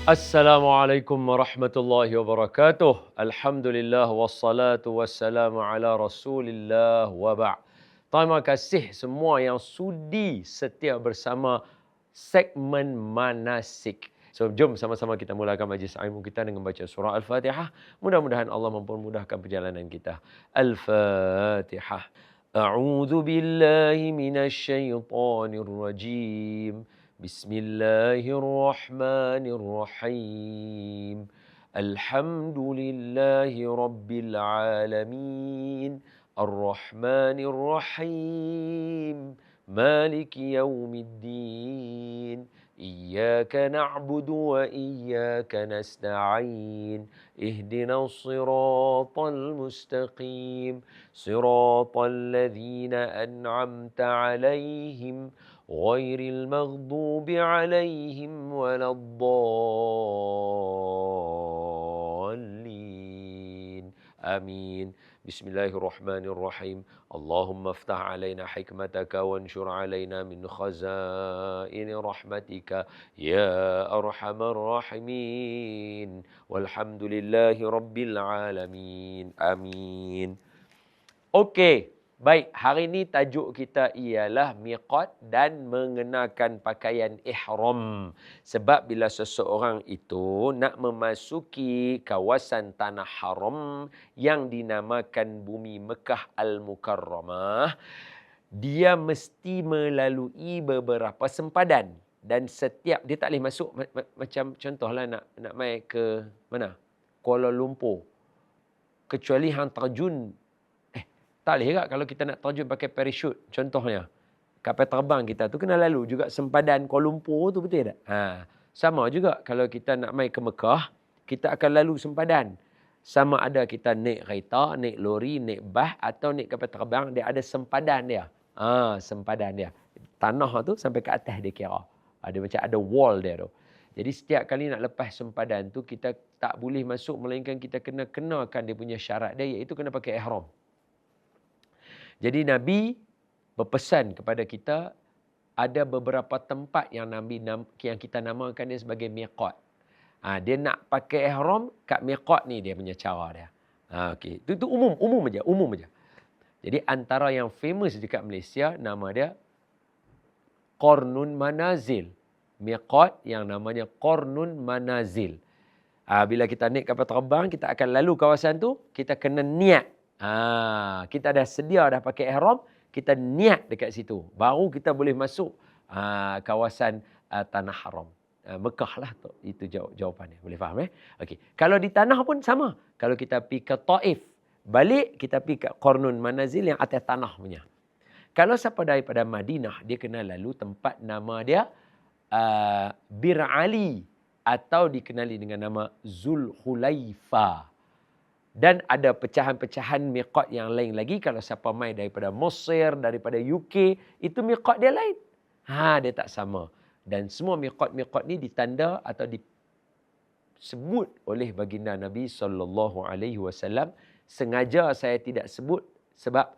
Assalamualaikum warahmatullahi wabarakatuh. Alhamdulillah wassalatu wassalamu ala Rasulillah wa ba'. Terima kasih semua yang sudi setia bersama segmen manasik. So, jom sama-sama kita mulakan majlis ilmu kita dengan baca surah Al-Fatihah. Mudah-mudahan Allah mempermudahkan perjalanan kita. Al-Fatihah. A'udzu billahi minasy syaithanir rajim. بسم الله الرحمن الرحيم الحمد لله رب العالمين الرحمن الرحيم مالك يوم الدين إياك نعبد وإياك نستعين اهدنا الصراط المستقيم صراط الذين أنعمت عليهم غير المغضوب عليهم ولا الضالين آمين بسم الله الرحمن الرحيم اللهم افتح علينا حكمتك وانشر علينا من خزائن رحمتك يا أرحم الراحمين والحمد لله رب العالمين آمين. Okey. Baik, hari ini tajuk kita ialah miqat dan mengenakan pakaian ihram. Sebab bila seseorang itu nak memasuki kawasan tanah haram yang dinamakan bumi Mekah Al-Mukarramah, dia mesti melalui beberapa sempadan. Dan setiap, dia tak boleh masuk, macam contohlah nak mai ke mana? Kuala Lumpur. Kecuali hang terjun. Tak boleh tak kalau kita nak terjun pakai parachute contohnya. Kapal terbang kita tu kena lalu juga sempadan Kuala Lumpur tu, betul tak? Sama juga kalau kita nak mai ke Mekah, kita akan lalu sempadan. Sama ada kita naik kereta, naik lori, naik bas atau naik kapal terbang, dia ada sempadan dia. Sempadan dia. Tanah tu sampai ke atas dia kira. Ada macam ada wall dia tu. Jadi setiap kali nak lepas sempadan tu, kita tak boleh masuk melainkan kita kena kenakan dia punya syarat dia, iaitu kena pakai ihram. Jadi Nabi berpesan kepada kita, ada beberapa tempat yang kita namakan dia sebagai miqat. Dia nak pakai ihram kat miqat ni, dia punya cara dia. Okey, itu umum aja. Jadi antara yang famous dekat Malaysia nama dia Qarnun Manazil. Miqat yang namanya Qarnun Manazil. Bila kita naik kapal terbang, kita akan lalu kawasan tu, kita kena niat. Kita dah sedia dah pakai ihram, kita niat dekat situ, baru kita boleh masuk kawasan tanah haram. Mekah lah tu. Itu jawapannya. Boleh faham Okey. Kalau di tanah pun sama. Kalau kita pergi ke Taif, balik kita pergi ke Qarnun Manazil yang atas tanah punya. Kalau siapa daripada Madinah, dia kena lalu tempat nama dia Bir Ali atau dikenali dengan nama Zulhulaifa. Dan ada pecahan-pecahan miqat yang lain lagi. Kalau siapa mai daripada Mesir, daripada UK, itu miqat dia lain. Dia tak sama. Dan semua miqat-miqat ni ditanda atau disebut oleh baginda Nabi SAW. Sengaja saya tidak sebut sebab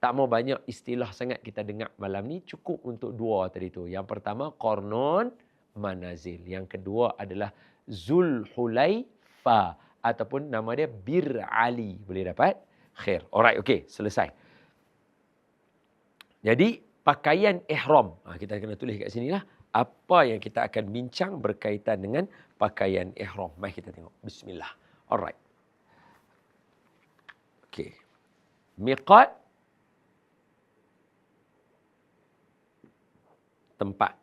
tak mau banyak istilah sangat kita dengar malam ni. Cukup untuk dua tadi tu. Yang pertama, Qarnun Manazil. Yang kedua adalah Zulhulaifa. Ataupun nama dia Bir Ali. Boleh dapat? Khair. Alright, okey. Selesai. Jadi, pakaian ihram. Kita kena tulis kat sini lah. Apa yang kita akan bincang berkaitan dengan pakaian ihram. Mari kita tengok. Bismillah. Alright. Okey. Miqat. Tempat.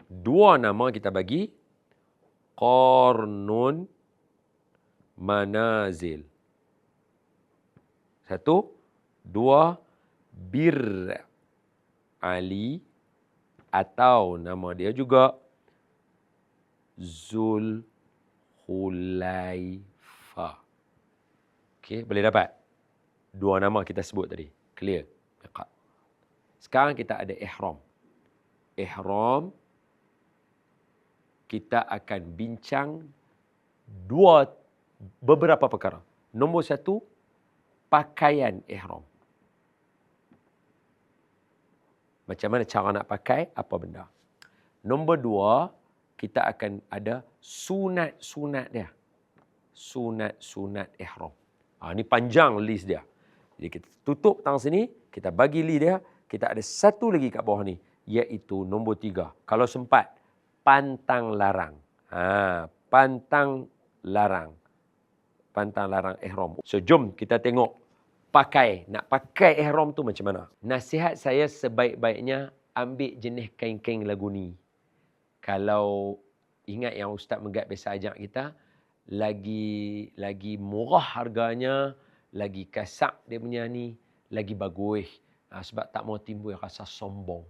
Dua nama kita bagi. Qarnun Manazil. Satu. Dua. Bir Ali. Atau nama dia juga Zulhulaifa. Okey, boleh dapat? Dua nama kita sebut tadi. Clear? Sekarang kita ada ihram. Ihram kita akan bincang beberapa perkara. Nombor satu, pakaian ihram. Macam mana cara nak pakai, apa benda. Nombor 2, kita akan ada sunat-sunat dia. Sunat-sunat ihram. Ni panjang list dia. Jadi kita tutup tang sini, kita bagi list dia, kita ada satu lagi kat bawah ni, iaitu nombor 3. Kalau sempat, pantang larang. Pantang larang. Pantang larang ihram. So, jom kita tengok nak pakai ihram tu macam mana. Nasihat saya sebaik-baiknya ambil jenis kain-kain lagu ni. Kalau ingat yang Ustaz Megat biasa ajak kita, lagi murah harganya, lagi kasak dia punya ni, lagi bagus. Sebab tak mau timbul rasa sombong.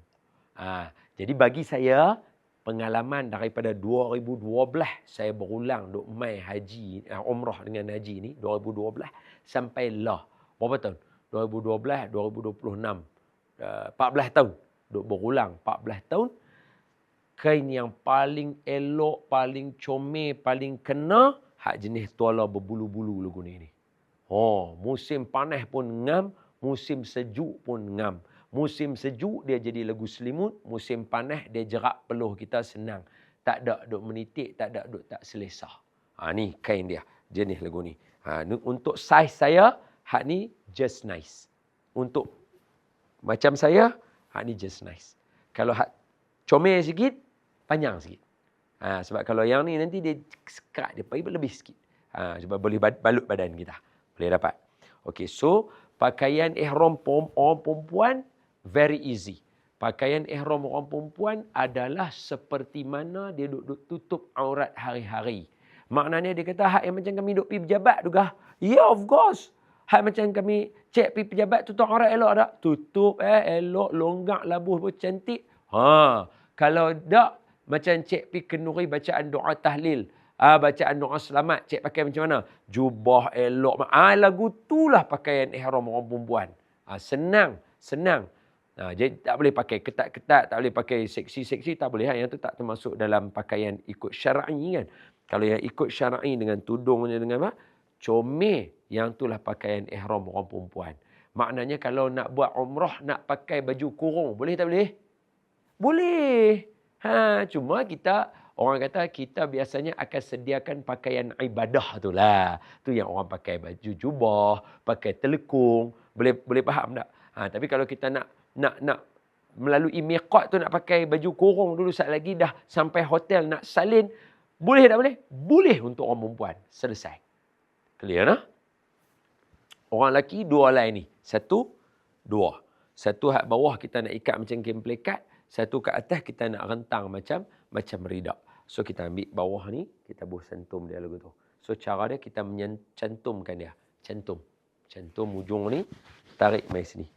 Jadi bagi saya, pengalaman daripada 2012 saya berulang duk mai haji, umrah dengan haji ni, 2012 sampai lah. Berapa tahun? 2012, 2026. 14 tahun. Duk berulang 14 tahun. Kain yang paling elok, paling comel, paling kena, hak jenis tuala berbulu-bulu lagu ni. Musim panas pun ngam, musim sejuk pun ngam. Musim sejuk dia jadi lagu selimut, musim panas dia jerak peluh kita senang. Tak ada duk menitik, tak ada duk tak selesa. Ni kain dia, jenis lagu ni. Untuk saiz saya, hak ni just nice. Untuk macam saya, hak ni just nice. Kalau hak comel sikit, panjang sikit. Sebab kalau yang ni nanti dia sekat, dia lebih sikit. Sebab boleh balut badan kita. Boleh dapat. Okay, so pakaian ihram orang perempuan, very easy. Pakaian ihram orang perempuan adalah seperti mana dia duduk tutup aurat hari-hari. Maknanya dia kata, hak yang macam kami duduk pergi pejabat juga. Yeah, of course. Hak macam kami cek pergi pejabat tutup aurat elok tak? Tutup elok, longgak, labuh pun cantik. Kalau tak, macam cik pergi kenuri bacaan doa tahlil. Bacaan doa selamat, cik pakai macam mana? Jubah elok. Lagu itulah pakaian ihram orang perempuan. Senang. Jadi tak boleh pakai ketat-ketat, tak boleh pakai seksi-seksi, tak boleh. Yang tu tak termasuk dalam pakaian ikut syar'i kan. Kalau yang ikut syar'i dengan tudungnya, dengan apa? Comel, yang itulah pakaian ihram orang perempuan. Maknanya kalau nak buat umrah, nak pakai baju kurung, boleh tak boleh? Boleh. Cuma orang kata kita biasanya akan sediakan pakaian ibadah tu lah. Tu yang orang pakai baju jubah, pakai telekung. Boleh faham tak? Tapi kalau kita nak melalui miqat tu, nak pakai baju kurung dulu, sat lagi dah sampai hotel nak salin, boleh tak boleh? Boleh untuk orang perempuan. Selesai. Clear nah? Orang lelaki dua lain ni. Satu, dua. Satu hak bawah kita nak ikat macam kain pelikat. Satu kat atas kita nak rentang macam ridak. So kita ambil bawah ni, kita buh cantum dia lagu tu. So cara dia kita mencantumkan dia. Cantum ujung ni, tarik mai sini.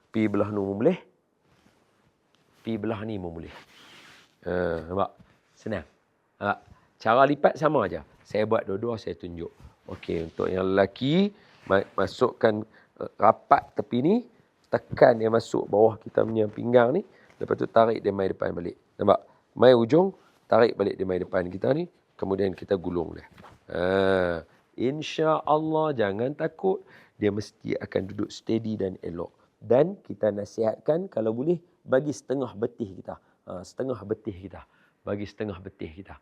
Pi belah ni boleh. Pi belah ni pun boleh. Nampak? Senang. Cara lipat sama aja. Saya buat dua-dua, saya tunjuk. Okey, untuk yang lelaki, masukkan rapat tepi ni, tekan dia masuk bawah kita punya pinggang ni. Lepas tu tarik dia mai depan balik. Nampak? Mai ujung, tarik balik dia mai depan kita ni. Kemudian kita gulung dia. InsyaAllah jangan takut. Dia mesti akan duduk steady dan elok. Dan kita nasihatkan kalau boleh bagi setengah betih kita. Setengah betih kita. Bagi setengah betih kita.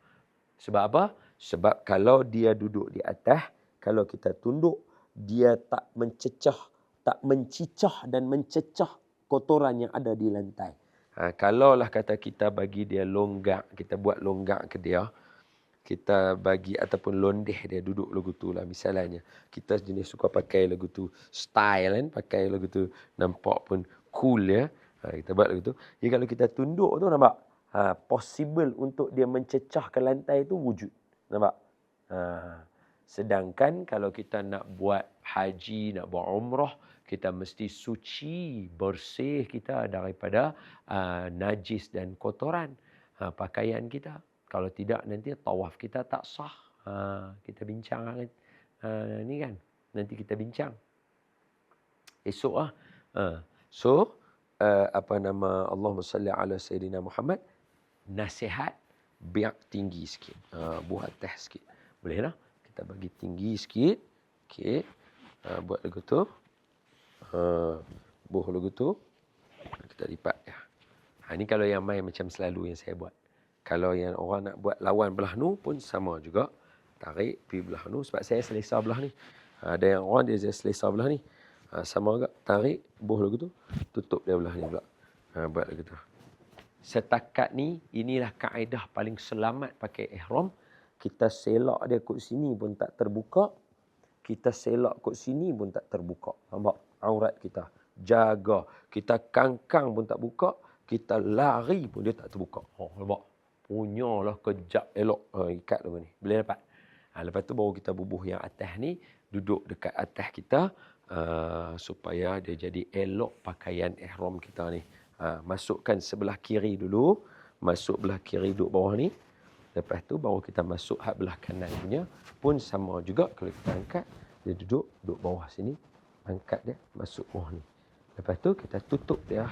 Sebab apa? Sebab kalau dia duduk di atas, kalau kita tunduk, dia tak mencicah dan mencecah kotoran yang ada di lantai. Kalaulah kata kita bagi dia longgak, kita buat longgak ke dia, kita bagi ataupun londeh dia duduk lagu tu lah. Misalnya, kita jenis suka pakai lagu tu, style kan, pakai lagu tu, nampak pun cool ya. Kita buat lagu tu. Jadi kalau kita tunduk tu nampak, possible untuk dia mencecah ke lantai tu wujud. Nampak? Sedangkan kalau kita nak buat haji, nak buat umrah, kita mesti suci, bersih kita daripada najis dan kotoran pakaian kita. Kalau tidak, nanti tawaf kita tak sah. Kita bincang ni kan. Nanti kita bincang. Esok Allahumma salli ala Sayyidina Muhammad. Nasihat biar tinggi sikit. Buat atas sikit. Boleh lah? Kita bagi tinggi sikit. Okey. Buat lagu tu. Buh lagu tu. Kita lipat ya. Ini kalau yang main macam selalu yang saya buat. Kalau yang orang nak buat lawan belah nu pun sama juga. Tarik, pergi belah nu. Sebab saya selesa belah ni. Ada yang orang dia selesa belah ni. Sama juga. Tarik, buh lagu tu. Tutup dia belah ni pula. Buat lagu tu. Setakat ni, inilah kaedah paling selamat pakai ihram. Kita selak dia kot sini pun tak terbuka. Kita selak kot sini pun tak terbuka. Nampak? Aurat kita. Jaga. Kita kangkang pun tak buka. Kita lari pun dia tak terbuka. Nampak? Punyalah kejap elok. Ikat dulu ni. Boleh dapat? Lepas tu baru kita bubuh yang atas ni. Duduk dekat atas kita. Supaya dia jadi elok pakaian ihram kita ni. Masukkan sebelah kiri dulu. Masuk belah kiri duduk bawah ni. Lepas tu baru kita masuk hak belah kanan punya. Pun sama juga kalau kita angkat. Dia duduk bawah sini. Angkat dia masuk bawah ni. Lepas tu kita tutup dia.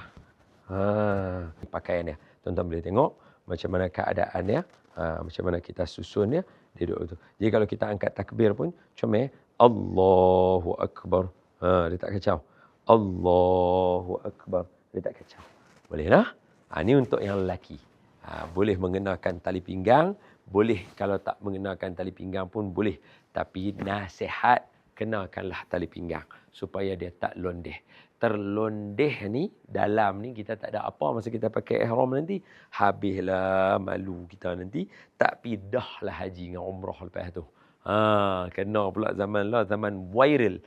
Pakaian dia. Tuan-tuan boleh tengok macam mana keadaan dia. Macam mana kita susun dia. Dia duduk tu. Jadi kalau kita angkat takbir pun comel. Allahu Akbar. Dia tak kacau. Allahu Akbar. Dia tak kacau. Boleh lah. Ini untuk yang lelaki. Boleh mengenakan tali pinggang. Boleh kalau tak mengenakan tali pinggang pun boleh. Tapi nasihat kenakanlah tali pinggang. Supaya dia tak londeh. Terlondeh ni, dalam ni kita tak ada apa masa kita pakai ihram nanti. Habislah malu kita nanti. Tak pidah lah haji dengan umrah lepas tu. Kena pula zaman lah, zaman viral.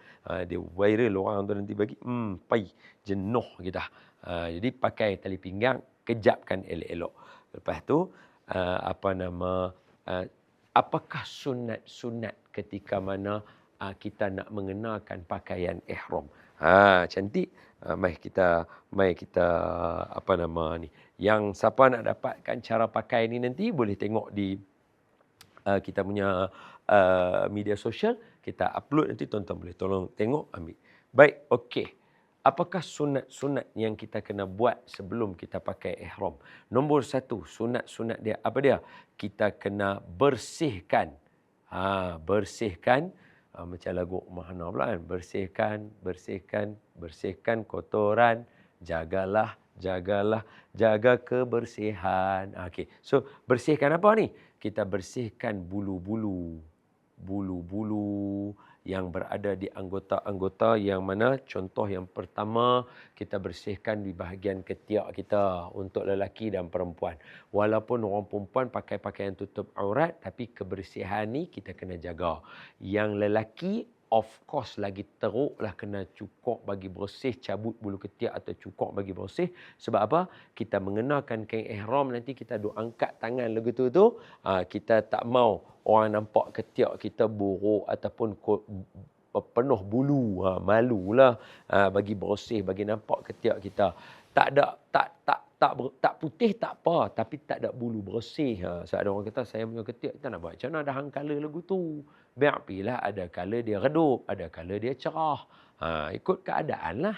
Dia viral orang tu nanti bagi. Pai, jenuh kita. Jadi pakai tali pinggang, kejapkan elok-elok. Lepas tu, apakah sunat-sunat ketika mana kita nak mengenakan pakaian ihram? Cantik. Mai kita ni. Yang siapa nak dapatkan cara pakai ni nanti boleh tengok di kita punya media sosial. Kita upload nanti tuan-tuan boleh tolong tengok, ambil. Baik, okey. Apakah sunat-sunat yang kita kena buat sebelum kita pakai ihram? Nombor 1, sunat-sunat dia apa dia? Kita kena bersihkan. Bersihkan. Macam lagu Mahana pula kan. Bersihkan kotoran. Jaga kebersihan. Okey. So, bersihkan apa ni? Kita bersihkan bulu-bulu yang berada di anggota-anggota yang mana contoh yang pertama kita bersihkan di bahagian ketiak kita untuk lelaki dan perempuan. Walaupun orang perempuan pakai pakaian tutup aurat tapi kebersihan ni kita kena jaga. Yang lelaki of course lagi teruklah kena cukur bagi bersih, cabut bulu ketiak atau cukur bagi bersih. Sebab apa? Kita mengenakan kain ihram nanti kita duk angkat tangan lagu tu kita tak mau orang nampak ketiak kita buruk ataupun penuh bulu. Malulah bagi bersih, bagi nampak ketiak kita. Tak putih tak apa, tapi tak ada bulu bersih. So ada orang kata saya punya ketiak kita nak buat macam mana, dah hang color lagu tu. Biar pilih, ada color dia redup, ada color dia cerah. Ikut keadaan lah.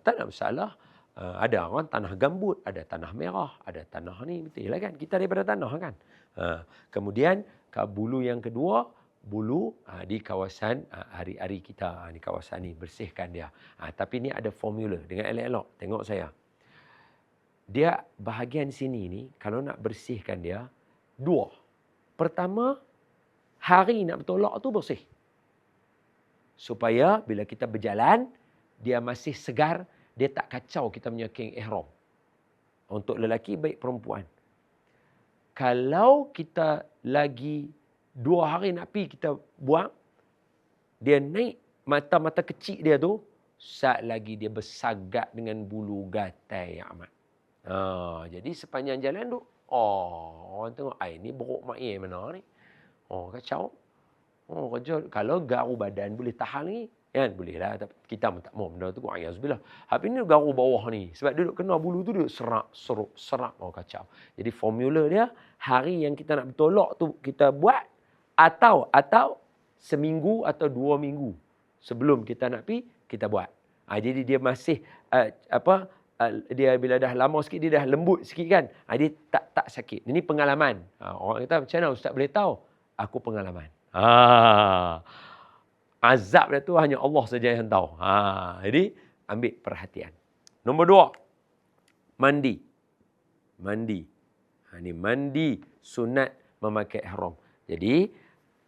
Tak ada masalah. Ada orang tanah gambut, ada tanah merah, ada tanah ni, betul lah kan? Kita daripada tanah kan? Kemudian bulu yang kedua, bulu di kawasan hari-hari kita. Ni kawasan ni, bersihkan dia. Tapi ni ada formula dengan elok-elok. Tengok saya. Dia bahagian sini ni, kalau nak bersihkan dia, 2. Pertama, hari nak bertolak tu bersih. Supaya bila kita berjalan, dia masih segar, dia tak kacau kita punya kain ihram. Untuk lelaki baik perempuan. Kalau kita lagi 2 hari nak pergi kita buang, dia naik mata-mata kecil dia tu, saat lagi dia bersagat dengan bulu gatai yang amat. Jadi sepanjang jalan tu, orang tengok, ni beruk main mana ni? Kacau. Kerja. Kalau garu badan boleh tahan lagi, kan? Boleh lah. Kita pun tak mau benda tu. Ayazbillah. Habis ni garu bawah ni. Sebab duduk kena bulu tu, duduk serak. Kacau. Jadi formula dia, hari yang kita nak bertolak tu kita buat, atau seminggu atau 2 minggu sebelum kita nak pergi, kita buat. Jadi dia masih, dia bila dah lama sikit, dia dah lembut sikit kan. Dia tak sakit. Ini pengalaman. Orang kata, macam mana Ustaz boleh tahu? Aku pengalaman. Azab dia tu hanya Allah saja yang tahu. Jadi ambil perhatian. Nombor 2, mandi. Mandi. Ni mandi sunat memakai ihram. Jadi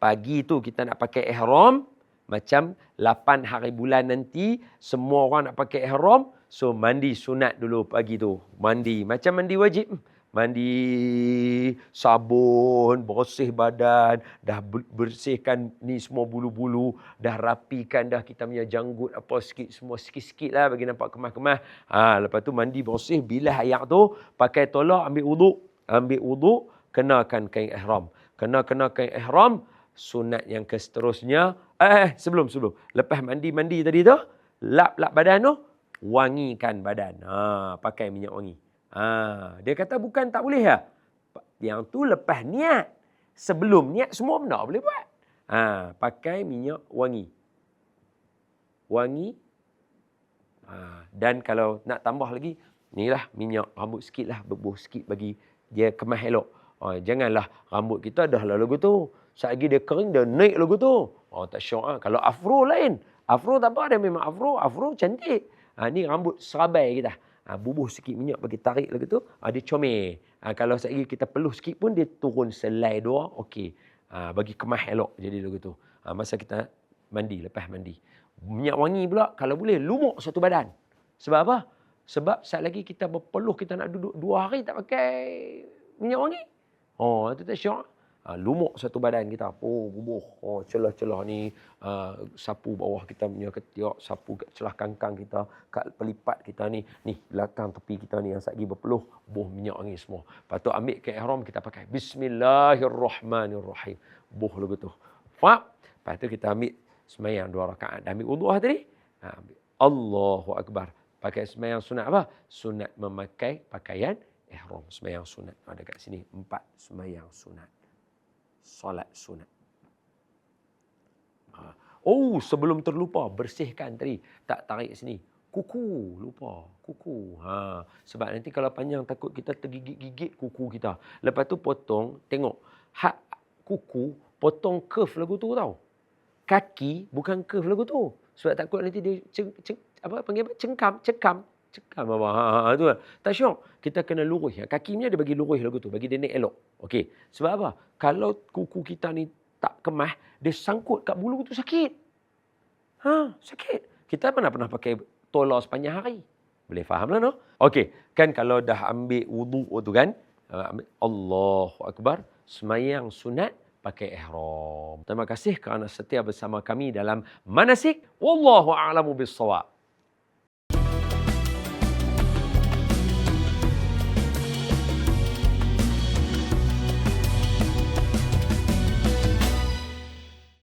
pagi tu kita nak pakai ihram, macam 8 hari bulan nanti semua orang nak pakai ihram, so mandi sunat dulu pagi tu. Mandi macam mandi wajib. Mandi sabun, bersih badan, dah bersihkan ni semua bulu-bulu, dah rapikan dah kita punya janggut apa sikit, semua sikit-sikit lah bagi nampak kemas-kemas. Lepas tu mandi bersih, bilas air tu, pakai tolak, ambil wuduk, kenakan kain ihram. Kena kain ihram. Sunat yang seterusnya, sebelum lepas mandi tadi tu, lap badan tu, wangikan badan. Pakai minyak wangi. Dia kata bukan tak boleh lah. Yang tu lepas niat. Sebelum niat semua benda boleh buat. Pakai minyak wangi. Dan kalau nak tambah lagi, ni lah minyak rambut sikit lah, berbuh sikit bagi dia kemas elok. Janganlah rambut kita dah lah lagu tu. Selagi dia kering, dia naik lagu tu. Tak syok. Kalau afro lain. Afro tak apa, dia memang afro cantik. Ni rambut serabai kita. Bubuh sikit minyak bagi tarik lagu tu, dia comel. Kalau selagi kita peluh sikit pun, dia turun selai dua, okey. Bagi kemas elok jadi lagu tu. Masa kita mandi, lepas mandi. Minyak wangi pula, kalau boleh, lumuk satu badan. Sebab apa? Sebab saat lagi kita berpeluh, kita nak duduk 2 hari tak pakai minyak wangi. Itu tak syok. Lumuk satu badan kita. Bubuh. Celah-celah ni. Sapu bawah kita punya ketiak. Sapu kat celah kangkang kita. Kat pelipat kita ni. Ni, belakang tepi kita ni yang satgi berpeluh. Buh minyak wangi semua. Lepas tu ambil ke ihram, kita pakai Bismillahirrahmanirrahim. Buh lagu tu. Faham? Lepas tu kita ambil semayang 2 rakaat. Dah ambil wudu tadi. Ambil Allahu Akbar. Pakai semayang sunat apa? Sunat memakai pakaian ihram. Semayang sunat. Ada kat sini 4 semayang sunat. Solat sunat. Sebelum terlupa, bersihkan tadi. Tak tarik sini. Kuku. Lupa. Kuku. Sebab nanti kalau panjang takut kita tergigit-gigit kuku kita. Lepas tu potong. Tengok. Kuku, potong curve lagu tu tau. Kaki, bukan curve lagu tu. Sebab takut nanti dia cekam apa. Tu lah. Tak syok. Kita kena lurus. Kakinya dia bagi lurus lagu tu. Bagi dia naik elok. Okey. Sebab apa? Kalau kuku kita ni tak kemas, dia sangkut kat bulu tu sakit. Sakit. Kita pernah pakai tolak sepanjang hari. Boleh faham lah, no? Okey. Kan kalau dah ambil wudu tu kan, Allahu Akbar. Semayang sunat pakai ihram. Terima kasih kerana setia bersama kami dalam manasik. Wallahu a'lamu bissawab.